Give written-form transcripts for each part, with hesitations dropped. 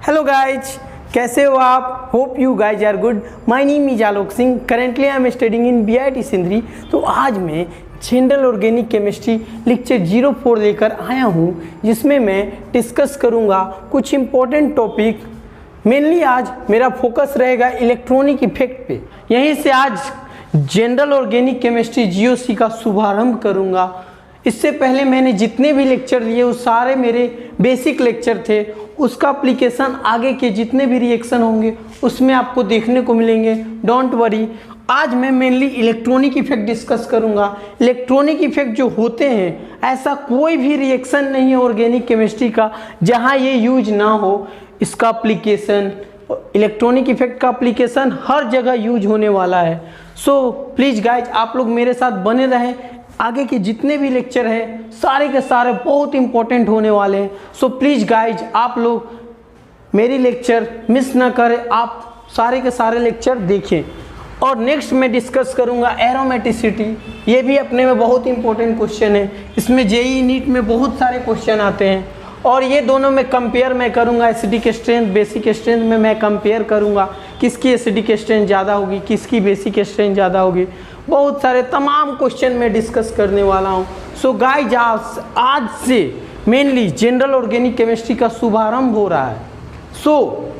Hello guys, कैसे हो आप? Hope you guys are good. My name is Alok Singh. Currently I am studying in BIT Sindri. तो आज मैं जनरल ऑर्गेनिक केमिस्ट्री लेक्चर 04 लेकर आया हूँ, जिसमें मैं डिस्कस करूँगा कुछ इम्पोर्टेंट टॉपिक। मेनली आज मेरा फोकस रहेगा इलेक्ट्रॉनिक इफेक्ट पे। यहीं से आज जनरल ऑर्गेनिक केमिस्ट्री GOC का शुभारंभ करूँगा। इससे पहले मैंने जितने भी लेक्चर लिए वो सारे मेरे बेसिक लेक्चर थे। उसका एप्लीकेशन आगे के जितने भी रिएक्शन होंगे उसमें आपको देखने को मिलेंगे। डोंट वरी, आज मैं मेनली इलेक्ट्रॉनिक इफेक्ट डिस्कस करूंगा। इलेक्ट्रॉनिक इफेक्ट जो होते हैं, ऐसा कोई भी रिएक्शन नहीं है ऑर्गेनिक केमिस्ट्री का जहां ये यूज ना हो। इसका एप्लीकेशन, इलेक्ट्रॉनिक इफेक्ट का एप्लीकेशन हर जगह यूज होने वाला है। सो प्लीज़ गाइज, आप लोग मेरे साथ बने रहें। आगे के जितने भी लेक्चर हैं सारे के सारे बहुत इंपॉर्टेंट होने वाले हैं। सो प्लीज़ गाइज, आप लोग मेरी लेक्चर मिस ना करें, आप सारे के सारे लेक्चर देखें। और नेक्स्ट मैं डिस्कस करूंगा एरोमेटिसिटी। ये भी अपने में बहुत इंपॉर्टेंट क्वेश्चन है। इसमें JEE नीट में बहुत सारे क्वेश्चन आते हैं और ये दोनों में कंपेयर मैं करूंगा। एसिडिक स्ट्रेंथ, बेसिक स्ट्रेंथ में मैं कंपेयर करूंगा किसकी एसिडिक स्ट्रेंथ ज़्यादा होगी, किसकी बेसिक स्ट्रेंथ ज़्यादा होगी। बहुत सारे तमाम क्वेश्चन मैं डिस्कस करने वाला हूँ। सो गाइज, आज से मेनली जनरल ऑर्गेनिक केमिस्ट्री का शुभारंभ हो रहा है। सो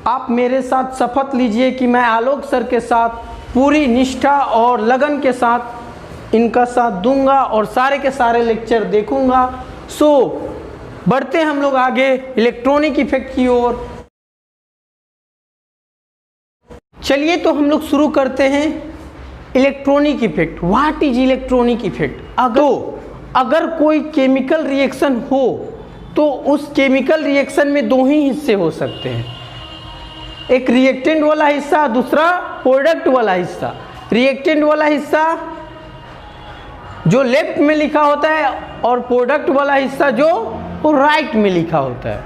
आप मेरे साथ शपथ लीजिए कि मैं आलोक सर के साथ पूरी निष्ठा और लगन के साथ इनका साथ दूंगा और सारे के सारे लेक्चर देखूंगा। सो बढ़ते हम लोग आगे इलेक्ट्रॉनिक इफेक्ट की ओर। चलिए तो हम लोग शुरू करते हैं electronic effect. What is electronic effect? अगर कोई केमिकल रिएक्शन हो तो उस केमिकल रिएक्शन में दो ही हिस्से हो सकते हैं, एक रिएक्टेंट वाला हिस्सा, दूसरा प्रोडक्ट वाला हिस्सा। रिएक्टेंट वाला हिस्सा जो लेफ्ट में लिखा होता है और प्रोडक्ट वाला हिस्सा जो राइट में लिखा होता है।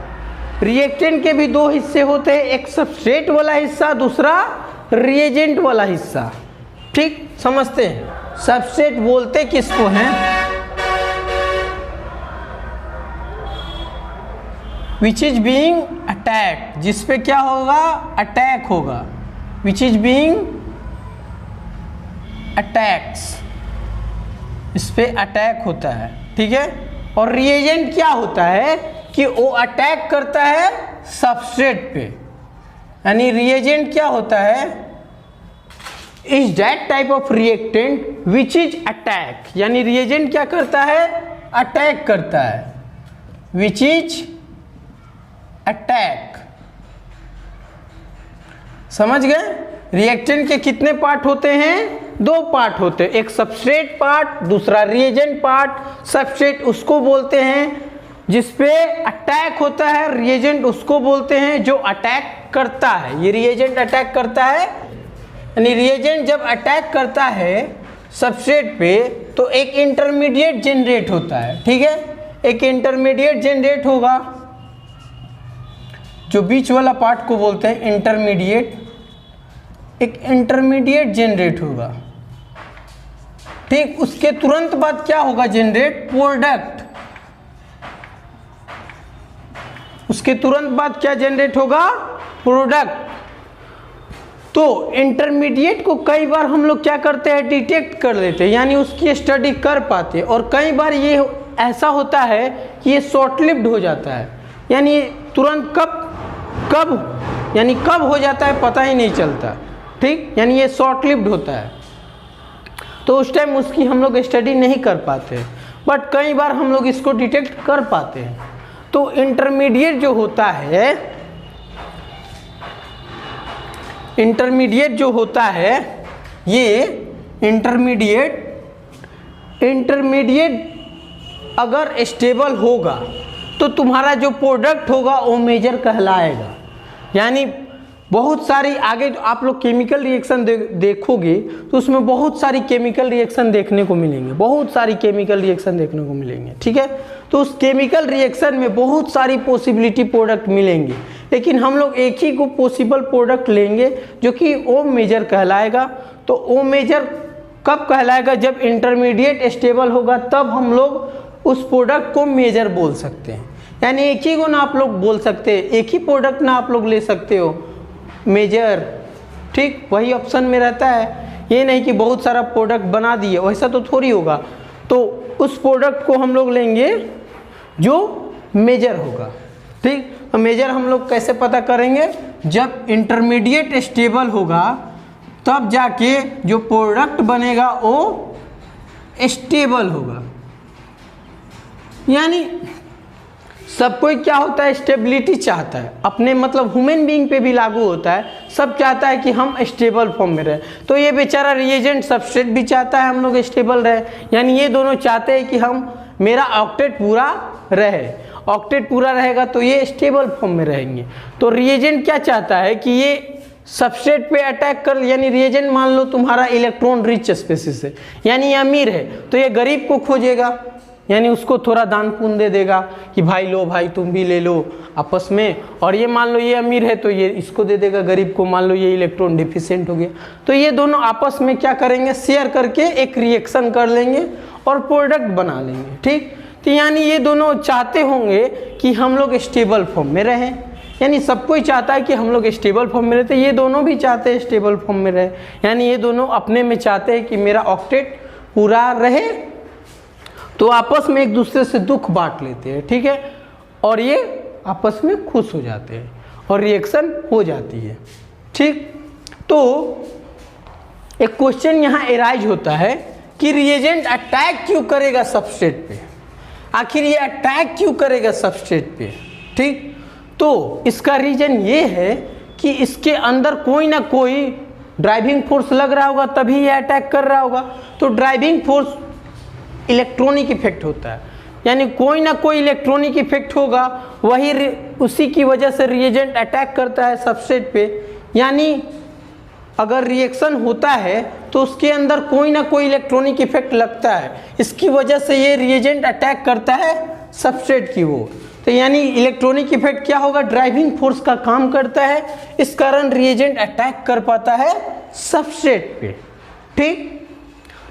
रिएक्टेंट के भी दो हिस्से होते हैं, एक सबस्ट्रेट वाला हिस्सा, दूसरा रिएजेंट वाला हिस्सा। ठीक समझते हैं? सबस्ट्रेट बोलते किसको हैं? विच इज बीइंग अटैक, जिस पे क्या होगा? अटैक होगा। विच इज बीइंग अटैक्स, इस पे अटैक होता है। ठीक है। और रिएजेंट क्या होता है कि वो अटैक करता है सबस्ट्रेट पे। यानी रिएजेंट क्या होता है? Is that type of reactant which is attack. यानी रिएजेंट क्या करता है? अटैक करता है। Which is attack. समझ गए? रिएक्टेंट के कितने पार्ट होते हैं? दो पार्ट होते हैं, एक सबस्ट्रेट पार्ट, दूसरा रिएजेंट पार्ट। सबस्ट्रेट उसको बोलते हैं जिसपे अटैक होता है, रिएजेंट उसको बोलते हैं जो अटैक करता है। ये रिएजेंट अटैक करता है, यानी रिएजेंट जब अटैक करता है सबस्ट्रेट पे तो एक इंटरमीडिएट जनरेट होता है। ठीक है, एक इंटरमीडिएट जनरेट होगा, जो बीच वाला पार्ट को बोलते हैं इंटरमीडिएट। एक इंटरमीडिएट जनरेट होगा। ठीक, उसके तुरंत बाद क्या होगा? Generate product. उसके तुरंत बाद क्या जनरेट होगा? प्रोडक्ट। तो इंटरमीडिएट को कई बार हम लोग क्या करते हैं? डिटेक्ट कर लेते हैं, यानी उसकी स्टडी कर पाते हैं। और कई बार ये ऐसा होता है कि ये शॉर्ट लिव्ड हो जाता है, यानी तुरंत कब हो जाता है पता ही नहीं चलता। ठीक, यानी ये शॉर्ट लिव्ड होता है, तो उस टाइम उसकी हम लोग स्टडी नहीं कर पाते। बट कई बार हम लोग इसको डिटेक्ट कर पाते हैं। तो इंटरमीडिएट जो होता है, इंटरमीडिएट जो होता है, ये इंटरमीडिएट अगर स्टेबल होगा तो तुम्हारा जो प्रोडक्ट होगा वो मेजर कहलाएगा। यानी बहुत सारी आगे आप लोग केमिकल रिएक्शन देखोगे तो उसमें बहुत सारी केमिकल रिएक्शन देखने को मिलेंगे, बहुत सारी केमिकल रिएक्शन देखने को मिलेंगे। ठीक है, तो उस केमिकल रिएक्शन में बहुत सारी पॉसिबिलिटी प्रोडक्ट मिलेंगे, लेकिन हम लोग एक ही को पॉसिबल प्रोडक्ट लेंगे जो कि ओ मेजर कहलाएगा। तो ओ मेजर कब कहलाएगा? जब इंटरमीडिएट स्टेबल होगा, तब हम लोग उस प्रोडक्ट को मेजर बोल सकते हैं। यानी एक ही को ना आप लोग बोल सकते हैं, एक ही प्रोडक्ट ना आप लोग ले सकते हो, मेजर, ठीक, वही ऑप्शन में रहता है। ये नहीं कि बहुत सारा प्रोडक्ट बना दिए, वैसा तो थोड़ी होगा। तो उस प्रोडक्ट को हम लोग लेंगे जो मेजर होगा, ठीक। तो मेजर हम लोग कैसे पता करेंगे, जब इंटरमीडिएट स्टेबल होगा तब जाके जो प्रोडक्ट बनेगा वो स्टेबल होगा। यानी सब कोई क्या होता है, स्टेबिलिटी चाहता है अपने, मतलब ह्यूमन बीइंग पे भी लागू होता है, सब चाहता है कि हम स्टेबल फॉर्म में रहे। तो ये बेचारा रिएजेंट सबस्ट्रेट भी चाहता है हम लोग स्टेबल रहे, यानी ये दोनों चाहते हैं कि हम, मेरा ऑक्टेट पूरा रहे। ऑक्टेट पूरा रहेगा तो ये स्टेबल फॉर्म में रहेंगे। तो रिएजेंट क्या चाहता है कि ये सबस्ट्रेट पे अटैक कर, यानी रिएजेंट मान लो तुम्हारा इलेक्ट्रॉन रिच स्पेसिस है, यानी ये अमीर है, तो ये गरीब को खोजेगा, यानी उसको थोड़ा दान पुण्य दे देगा कि भाई लो भाई तुम भी ले लो आपस में। और ये मान लो ये अमीर है तो ये इसको दे देगा गरीब को, मान लो ये इलेक्ट्रॉन डिफिशिएंट हो गया। तो ये दोनों आपस में क्या करेंगे, शेयर करके एक रिएक्शन कर लेंगे और प्रोडक्ट बना लेंगे, ठीक। तो यानी ये दोनों चाहते होंगे कि हम लोग स्टेबल फॉर्म में रहें, यानी सब कोई चाहता है कि हम लोग स्टेबल फॉर्म में रहते, ये दोनों भी चाहते हैं स्टेबल फॉर्म में रहे, यानी ये दोनों अपने में चाहते हैं कि मेरा ऑक्टेट पूरा रहे। तो आपस में एक दूसरे से दुख बांट लेते हैं, ठीक है, और ये आपस में खुश हो जाते हैं और रिएक्शन हो जाती है, ठीक। तो एक क्वेश्चन यहाँ एराइज होता है कि रिएजेंट अटैक क्यों करेगा सबस्ट्रेट पे, आखिर ये अटैक क्यों करेगा सबस्ट्रेट पे, ठीक। तो इसका रीजन ये है कि इसके अंदर कोई ना कोई ड्राइविंग फोर्स लग रहा होगा, तभी ये अटैक कर रहा होगा। तो ड्राइविंग फोर्स इलेक्ट्रॉनिक इफेक्ट होता है, यानी कोई ना कोई इलेक्ट्रॉनिक इफेक्ट होगा, वही उसी की वजह से रिएजेंट अटैक करता है सबस्ट्रेट पे। यानी अगर रिएक्शन होता है तो उसके अंदर कोई ना कोई इलेक्ट्रॉनिक इफेक्ट लगता है, इसकी वजह से ये रिएजेंट अटैक करता है सबस्ट्रेट की ओर। तो यानी इलेक्ट्रॉनिक इफेक्ट क्या होगा, ड्राइविंग फोर्स का काम करता है, इस कारण रिएजेंट अटैक कर पाता है सबस्ट्रेट पे, ठीक।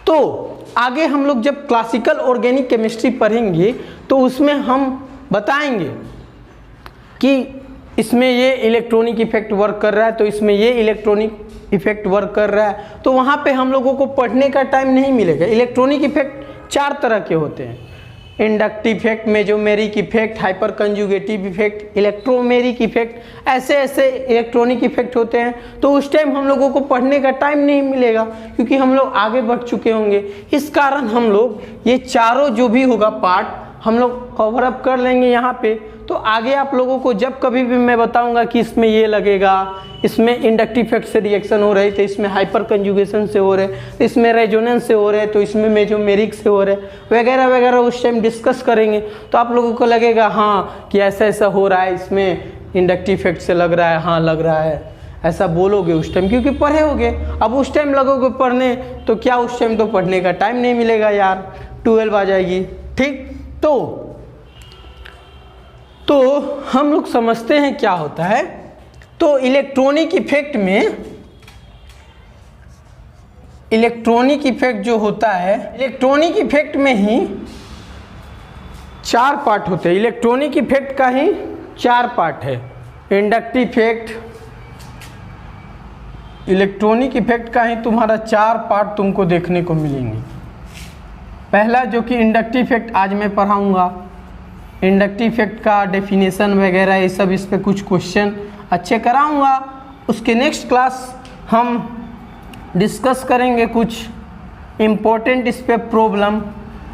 तो आगे हम लोग जब क्लासिकल ऑर्गेनिक केमिस्ट्री पढ़ेंगे तो उसमें हम बताएंगे कि इसमें ये इलेक्ट्रॉनिक इफेक्ट वर्क कर रहा है, तो इसमें ये इलेक्ट्रॉनिक इफेक्ट वर्क कर रहा है। तो वहाँ पे हम लोगों को पढ़ने का टाइम नहीं मिलेगा। इलेक्ट्रॉनिक इफेक्ट 4 तरह के होते हैं, inductive effect, mesomeric effect, hyper conjugative effect, electromeric effect, ऐसे ऐसे इलेक्ट्रॉनिक इफेक्ट होते हैं। तो उस टाइम हम लोगों को पढ़ने का टाइम नहीं मिलेगा क्योंकि हम लोग आगे बढ़ चुके होंगे। इस कारण हम लोग ये चारों जो भी होगा पार्ट हम लोग कवर अप कर लेंगे यहाँ पे। तो आगे आप लोगों को जब कभी भी मैं बताऊंगा कि इसमें ये लगेगा, इसमें इंडक्टिव इफेक्ट से रिएक्शन हो रही, तो इसमें हाइपर कंजुगेशन से हो रहे, तो इसमें रेजोनेंस से हो रहे, तो इसमें मेजोमेरिक से हो रहे, वगैरह वगैरह उस टाइम डिस्कस करेंगे। तो आप लोगों को लगेगा हाँ कि ऐसा ऐसा हो रहा है, इसमें इंडक्टिव इफेक्ट से लग रहा है, हाँ लग रहा है, ऐसा बोलोगे उस टाइम क्योंकि पढ़े होगे। अब उस टाइम लगोगे पढ़ने तो क्या उस टाइम तो पढ़ने का टाइम नहीं मिलेगा यार, 12 आ जाएगी, ठीक। तो हम लोग समझते हैं क्या होता है। तो इलेक्ट्रॉनिक इफेक्ट में, इलेक्ट्रॉनिक इफेक्ट जो होता है, इलेक्ट्रॉनिक इफेक्ट में ही 4 पार्ट होते हैं। इलेक्ट्रॉनिक इफेक्ट का ही 4 पार्ट है। इंडक्टिव इफेक्ट, इलेक्ट्रॉनिक इफेक्ट का ही तुम्हारा 4 पार्ट तुमको देखने को मिलेंगे। पहला जो कि इंडक्टिव इफेक्ट आज मैं पढ़ाऊंगा, इंडक्टिव इफेक्ट का डेफिनेशन वगैरह ये सब, इस पे कुछ क्वेश्चन अच्छे कराऊंगा। उसके नेक्स्ट क्लास हम डिस्कस करेंगे कुछ इम्पोर्टेंट इस पे प्रॉब्लम।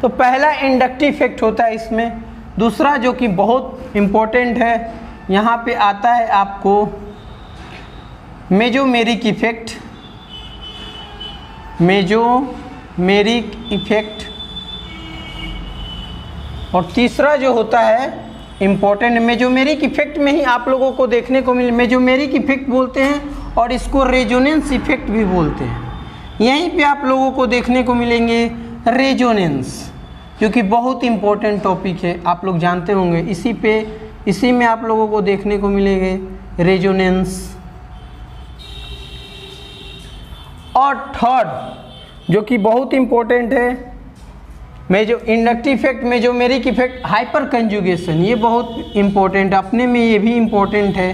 तो पहला इंडक्टिव इफेक्ट होता है इसमें। दूसरा जो कि बहुत इम्पोर्टेंट है, यहाँ पे आता है आपको मेजोमेरिक इफेक्ट, मेजोमेरिक इफेक्ट। और तीसरा जो होता है इम्पोर्टेंट, मेजोमेरिक इफेक्ट में ही आप लोगों को देखने को मिले, मेजोमेरिक इफेक्ट बोलते हैं और इसको रेजोनेंस इफेक्ट भी बोलते हैं। यहीं पे आप लोगों को देखने को मिलेंगे रेजोनेंस, जो कि बहुत इम्पोर्टेंट टॉपिक है, आप लोग जानते होंगे। इसी में आप लोगों को देखने को मिलेंगे रेजोनेंस। और थर्ड जो कि बहुत इम्पोर्टेंट है, inductive effect, mesomeric effect, hyper conjugation, ये बहुत इंपॉर्टेंट अपने में, ये भी इंपॉर्टेंट है।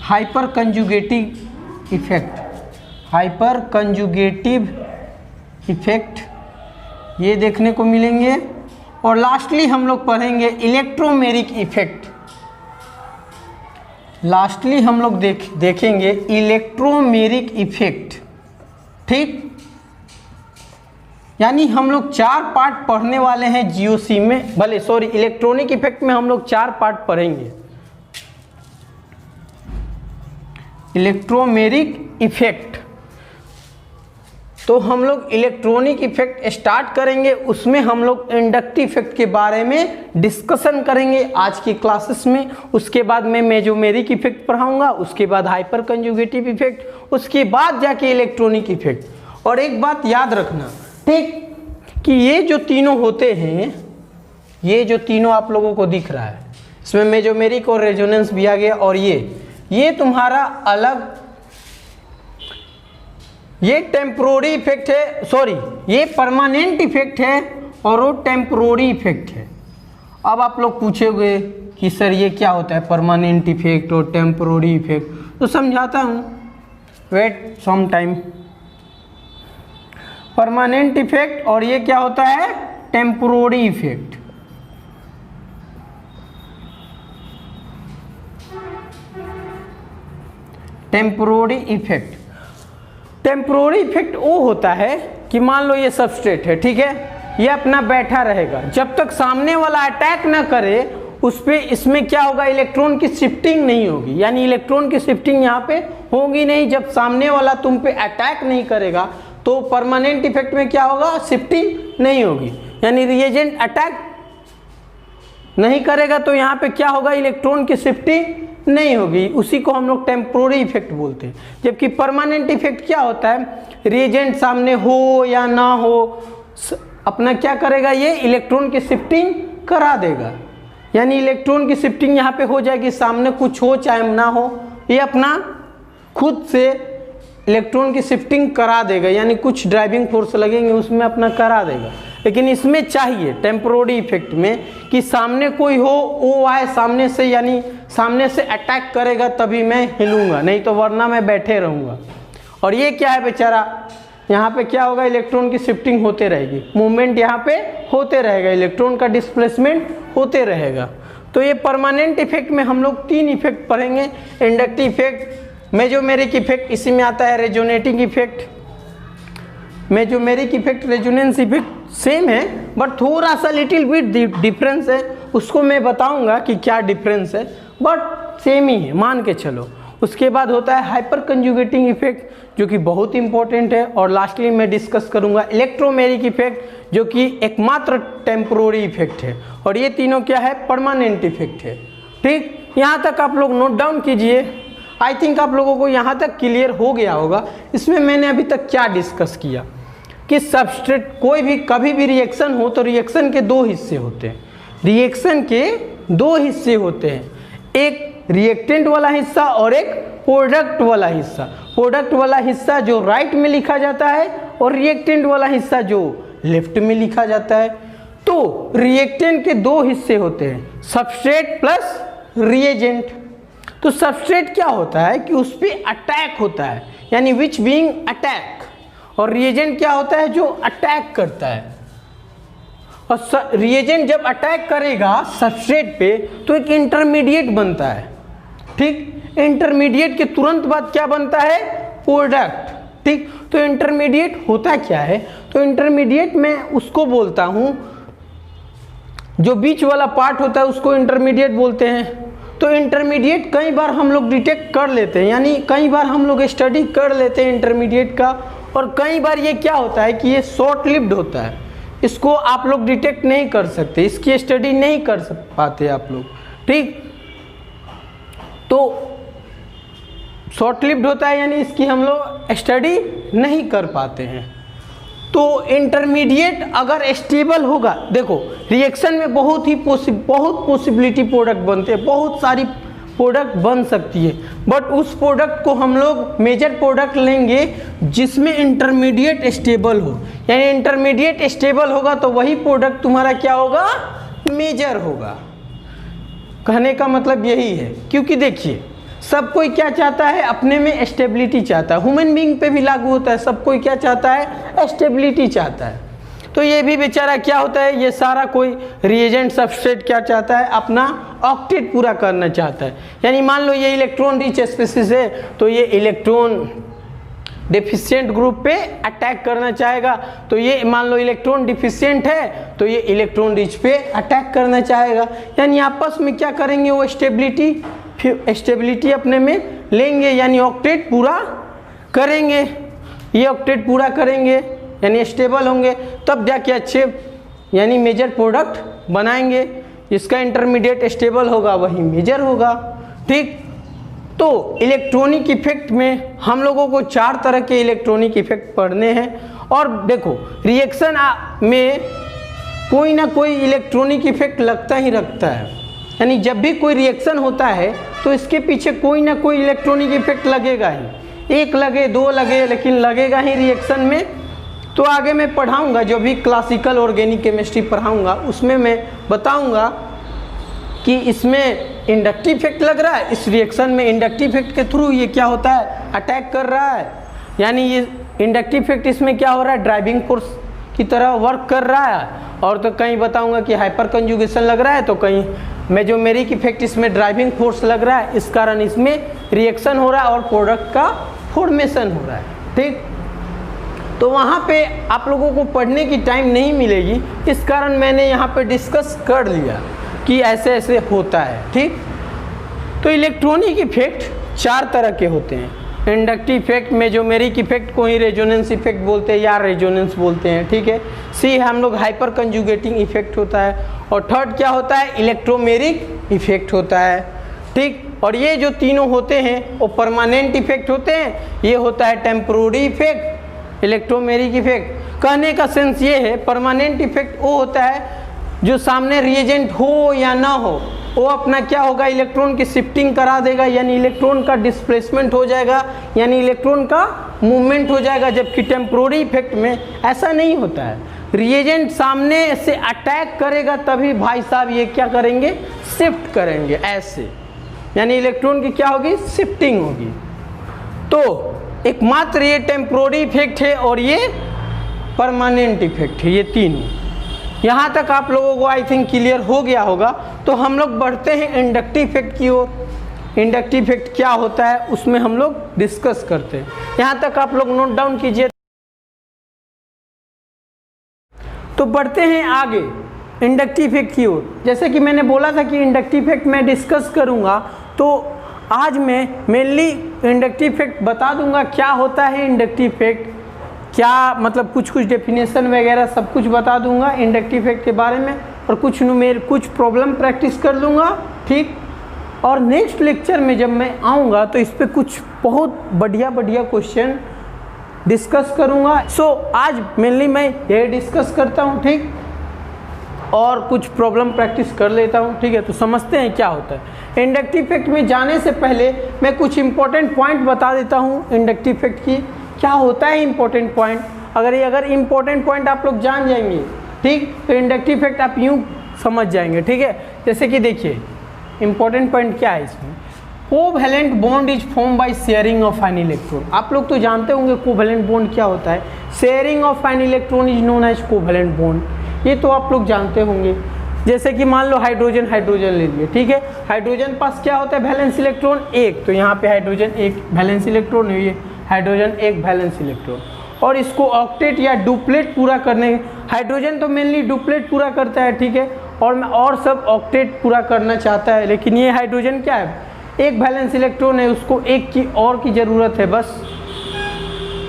Hyper conjugative effect, hyper conjugative effect ये देखने को मिलेंगे। और लास्टली हम लोग पढ़ेंगे इलेक्ट्रोमेरिक इफेक्ट। लास्टली हम लोग देखेंगे इलेक्ट्रोमेरिक इफेक्ट। ठीक, यानी हम लोग 4 पार्ट पढ़ने वाले हैं जीओसी में, इलेक्ट्रॉनिक इफेक्ट में हम लोग 4 पार्ट पढ़ेंगे। इलेक्ट्रोमेरिक इफेक्ट, तो हम लोग इलेक्ट्रॉनिक इफेक्ट स्टार्ट करेंगे, उसमें हम लोग इंडक्टिव इफेक्ट के बारे में डिस्कशन करेंगे आज की क्लासेस में। उसके बाद मैं मेजोमेरिक इफेक्ट पढ़ाऊंगा, उसके बाद हाइपर कंजुगेटिव इफेक्ट, उसके बाद जाके इलेक्ट्रॉनिक इफेक्ट। और एक बात याद रखना, ठीक, कि ये जो तीनों होते हैं, ये जो तीनों आप लोगों को दिख रहा है, इसमें मेजोमेरिक और रेजोनेंस भी आ गया, और ये तुम्हारा अलग, ये टेम्पोररी इफेक्ट है, सॉरी ये परमानेंट इफेक्ट है और वो टेम्पोररी इफेक्ट है। अब आप लोग पूछोगे कि सर ये क्या होता है परमानेंट इफेक्ट और टेम्पोररी इफेक्ट, तो समझाता हूँ, wait some time. Permanent effect और ये क्या होता है temporary effect. Temporary effect, temporary इफेक्ट वो होता है कि मान लो ये सबस्ट्रेट है, ठीक है, ये अपना बैठा रहेगा जब तक सामने वाला अटैक ना करे उस पे, इसमें क्या होगा, इलेक्ट्रॉन की शिफ्टिंग नहीं होगी, यानी इलेक्ट्रॉन की शिफ्टिंग यहाँ पे होगी नहीं। जब सामने वाला तुम पे अटैक नहीं करेगा तो परमानेंट इफेक्ट में क्या होगा, शिफ्टिंग नहीं होगी, यानी रिएजेंट अटैक नहीं करेगा तो यहाँ पे क्या होगा, इलेक्ट्रॉन की शिफ्टिंग नहीं होगी, उसी को हम लोग टेम्पोररी इफेक्ट बोलते हैं। जबकि परमानेंट इफेक्ट क्या होता है, रिएजेंट सामने हो या ना हो, अपना क्या करेगा, ये इलेक्ट्रॉन की शिफ्टिंग करा देगा, यानी इलेक्ट्रॉन की शिफ्टिंग यहाँ पे हो जाएगी, सामने कुछ हो चाहे ना हो, ये अपना खुद से इलेक्ट्रॉन की शिफ्टिंग करा देगा, यानी कुछ ड्राइविंग फोर्स लगेंगे उसमें अपना करा देगा। लेकिन इसमें चाहिए टेम्पोररी इफेक्ट में कि सामने कोई हो, वो आए सामने से, यानी सामने से अटैक करेगा तभी मैं हिलूंगा, नहीं तो वरना मैं बैठे रहूँगा। और ये क्या है बेचारा, यहाँ पे क्या होगा, इलेक्ट्रॉन की शिफ्टिंग होते रहेगी, मूवमेंट यहाँ पे होते रहेगा, इलेक्ट्रॉन का डिस्प्लेसमेंट होते रहेगा। तो ये परमानेंट इफेक्ट में हम लोग 3 इफेक्ट पढ़ेंगे, इंडक्टिव इफेक्ट, मेजोमेरिक इफेक्ट, इसी में आता है resonating effect. Mesomeric effect, resonance effect same है बट थोड़ा सा लिटिल बिट डिफरेंस है, उसको मैं बताऊंगा कि क्या डिफरेंस है, बट सेम ही है, मान के चलो। उसके बाद होता है हाइपर कंजुगेटिंग इफेक्ट जो कि बहुत इंपॉर्टेंट है, और लास्टली मैं डिस्कस करूंगा इलेक्ट्रोमेरिक इफेक्ट जो कि एकमात्र टेम्पोररी इफेक्ट है, और ये तीनों क्या है, परमानेंट इफेक्ट है। ठीक, यहाँ तक आप लोग नोट डाउन कीजिए। आई थिंक आप लोगों को यहाँ तक क्लियर हो गया होगा। इसमें मैंने अभी तक क्या डिस्कस किया कि सबस्ट्रेट कोई भी कभी भी रिएक्शन हो तो रिएक्शन के 2 हिस्से होते हैं, रिएक्शन के 2 हिस्से होते हैं, एक रिएक्टेंट वाला हिस्सा और एक प्रोडक्ट वाला हिस्सा। प्रोडक्ट वाला हिस्सा जो राइट में लिखा जाता है और रिएक्टेंट वाला हिस्सा जो लेफ्ट में लिखा जाता है। तो रिएक्टेंट के 2 हिस्से होते हैं, सबस्ट्रेट प्लस रिएजेंट। तो सबस्ट्रेट क्या होता है कि उस पर अटैक होता है, यानी विच बीइंग अटैक, और रिएजेंट क्या होता है जो अटैक करता है। और रिएजेंट जब अटैक करेगा सबस्ट्रेट पे तो एक इंटरमीडिएट बनता है। ठीक, इंटरमीडिएट के तुरंत बाद क्या बनता है, प्रोडक्ट। ठीक, तो इंटरमीडिएट होता क्या है, तो इंटरमीडिएट मैं उसको बोलता हूं, जो बीच वाला पार्ट होता है उसको इंटरमीडिएट बोलते हैं। तो इंटरमीडिएट कई बार हम लोग डिटेक्ट कर लेते हैं, यानी कई बार हम लोग स्टडी कर लेते हैं इंटरमीडिएट का, और कई बार ये क्या होता है कि ये शॉर्ट लिव्ड होता है, इसको आप लोग डिटेक्ट नहीं कर सकते, इसकी स्टडी नहीं कर पाते आप लोग। ठीक, तो शॉर्ट लिव्ड होता है, यानी इसकी हम लोग स्टडी नहीं कर पाते हैं। तो इंटरमीडिएट अगर स्टेबल होगा, देखो रिएक्शन में बहुत पॉसिबिलिटी प्रोडक्ट बनते हैं, बहुत सारी प्रोडक्ट बन सकती है, बट उस प्रोडक्ट को हम लोग मेजर प्रोडक्ट लेंगे जिसमें इंटरमीडिएट स्टेबल हो। यानी इंटरमीडिएट स्टेबल होगा तो वही प्रोडक्ट तुम्हारा क्या होगा, मेजर होगा। कहने का मतलब यही है, क्योंकि देखिए सब कोई क्या चाहता है, अपने में स्टेबिलिटी चाहता है। ह्यूमन बीइंग पे भी लागू होता है, सब कोई क्या चाहता है, स्टेबिलिटी चाहता है। तो ये भी बेचारा क्या होता है, ये सारा कोई रिएजेंट सबस्ट्रेट क्या चाहता है, अपना ऑक्टेट पूरा करना चाहता है। यानी मान लो ये इलेक्ट्रॉन रिच स्पीशीज है तो ये इलेक्ट्रॉन डेफिशिएंट ग्रुप पे अटैक करना चाहेगा, तो ये मान लो इलेक्ट्रॉन डिफिशिएंट है तो ये इलेक्ट्रॉन रिच पे अटैक करना चाहेगा। यानी आपस में क्या करेंगे, वो स्टेबिलिटी अपने में लेंगे, यानी ऑक्टेट पूरा करेंगे। ये ऑक्टेट पूरा करेंगे यानी स्टेबल होंगे, तब जाके अच्छे यानी मेजर प्रोडक्ट बनाएंगे। जिसका इंटरमीडिएट स्टेबल होगा वही मेजर होगा। ठीक, तो इलेक्ट्रॉनिक इफेक्ट में हम लोगों को 4 तरह के इलेक्ट्रॉनिक इफेक्ट पढ़ने हैं। और देखो रिएक्शन में कोई ना कोई इलेक्ट्रॉनिक इफेक्ट लगता ही रखता है। यानी जब भी कोई रिएक्शन होता है तो इसके पीछे कोई ना कोई इलेक्ट्रॉनिक इफेक्ट लगेगा ही, 1 लगे 2 लगे, लेकिन लगेगा ही रिएक्शन में। तो आगे मैं पढ़ाऊंगा, जो भी क्लासिकल ऑर्गेनिक केमिस्ट्री पढ़ाऊंगा उसमें मैं बताऊंगा कि इसमें इंडक्टिव इफेक्ट लग रहा है, इस रिएक्शन में इंडक्टिव इफेक्ट के थ्रू ये क्या होता है, अटैक कर रहा है। यानी ये इंडक्टिव इफेक्ट इसमें क्या हो रहा है, ड्राइविंग फोर्स की तरह वर्क कर रहा है। और तो कहीं बताऊंगा कि हाइपर कंजुगेशन लग रहा है, तो कहीं मेजोमेरिक इफेक्ट इसमें ड्राइविंग फोर्स लग रहा है, इस कारण इसमें रिएक्शन हो रहा है और प्रोडक्ट का फॉर्मेशन हो रहा है। ठीक, तो वहाँ पे आप लोगों को पढ़ने की टाइम नहीं मिलेगी, इस कारण मैंने यहाँ पे डिस्कस कर लिया कि ऐसे ऐसे होता है। ठीक, तो इलेक्ट्रॉनिक इफेक्ट 4 तरह के होते हैं। इंडक्टिव इफेक्ट, मेजोमेरिक इफेक्ट को ही रेजोनेंस इफेक्ट बोलते हैं या रेजोनेंस बोलते हैं। ठीक है, सी हम लोग हाइपर कंजुगेटिंग इफेक्ट होता है। और थर्ड क्या होता है, इलेक्ट्रोमेरिक इफेक्ट होता है। ठीक, और ये जो तीनों होते हैं वो परमानेंट इफेक्ट होते हैं। ये होता है टेम्पोररी इफेक्ट, इलेक्ट्रोमेरिक इफेक्ट। कहने का सेंस ये है, परमानेंट इफेक्ट वो होता है जो सामने रिएजेंट हो या ना हो, वो अपना क्या होगा, इलेक्ट्रॉन की शिफ्टिंग करा देगा, यानी इलेक्ट्रॉन का डिस्प्लेसमेंट हो जाएगा, यानी इलेक्ट्रॉन का मूवमेंट हो जाएगा। जबकि टेम्पोररी इफेक्ट में ऐसा नहीं होता है, रिएजेंट सामने से अटैक करेगा तभी भाई साहब ये क्या करेंगे, शिफ्ट करेंगे ऐसे, यानी इलेक्ट्रॉन की क्या होगी, शिफ्टिंग होगी। तो एकमात्र ये टेम्पोररी इफेक्ट है और ये परमानेंट इफेक्ट है, ये तीनों। यहाँ तक आप लोगों को आई थिंक क्लियर हो गया होगा। तो हम लोग बढ़ते हैं इंडक्टिव इफेक्ट की ओर। इंडक्टिव इफेक्ट क्या होता है उसमें हम लोग डिस्कस करते हैं। यहाँ तक आप लोग नोट डाउन कीजिए। तो बढ़ते हैं आगे इंडक्टिव इफेक्ट की ओर। जैसे कि मैंने बोला था कि इंडक्टिव इफेक्ट मैं डिस्कस करूँगा, तो आज मैं मेनली इंडक्टिव इफेक्ट बता दूंगा क्या होता है इंडक्टिव इफेक्ट, क्या मतलब कुछ डेफिनेशन वगैरह सब कुछ बता दूंगा इंडक्टिव इफेक्ट के बारे में, और कुछ प्रॉब्लम प्रैक्टिस कर लूँगा। ठीक, और नेक्स्ट लेक्चर में जब मैं आऊँगा तो इस पर कुछ बहुत बढ़िया क्वेश्चन डिस्कस करूँगा। सो आज मेनली मैं ये डिस्कस करता हूँ। ठीक, और कुछ प्रॉब्लम प्रैक्टिस कर लेता हूँ। ठीक है, तो समझते हैं क्या होता है इंडक्टिव इफेक्ट में। जाने से पहले मैं कुछ इंपॉर्टेंट पॉइंट बता देता हूँ इंडक्टिव इफेक्ट की, क्या होता है इंपॉर्टेंट पॉइंट। अगर इंपॉर्टेंट पॉइंट आप लोग जान जाएंगे, ठीक, तो इंडक्टिव इफेक्ट आप यूँ समझ जाएंगे। ठीक है, जैसे कि देखिए इंपॉर्टेंट पॉइंट क्या है इसमें, covalent bond is form by sharing of an electron. आप लोग तो जानते होंगे कोवैलेंट बॉन्ड क्या होता है, sharing of an electron is known as covalent bond, ये तो आप लोग जानते होंगे। जैसे कि मान लो हाइड्रोजन ले लिए। ठीक है, हाइड्रोजन पास क्या होता है, वैलेंस इलेक्ट्रॉन 1, तो यहाँ पे हाइड्रोजन 1 वैलेंस इलेक्ट्रॉन है, ये हाइड्रोजन 1 वैलेंस इलेक्ट्रॉन। और इसको ऑक्टेट या डुप्लेट पूरा करने, हाइड्रोजन तो मेनली डुप्लेट पूरा करता है। ठीक है, और सब ऑक्टेट पूरा करना चाहता है, लेकिन ये हाइड्रोजन क्या है, 1 वैलेंस इलेक्ट्रॉन है, उसको 1 की और की ज़रूरत है बस,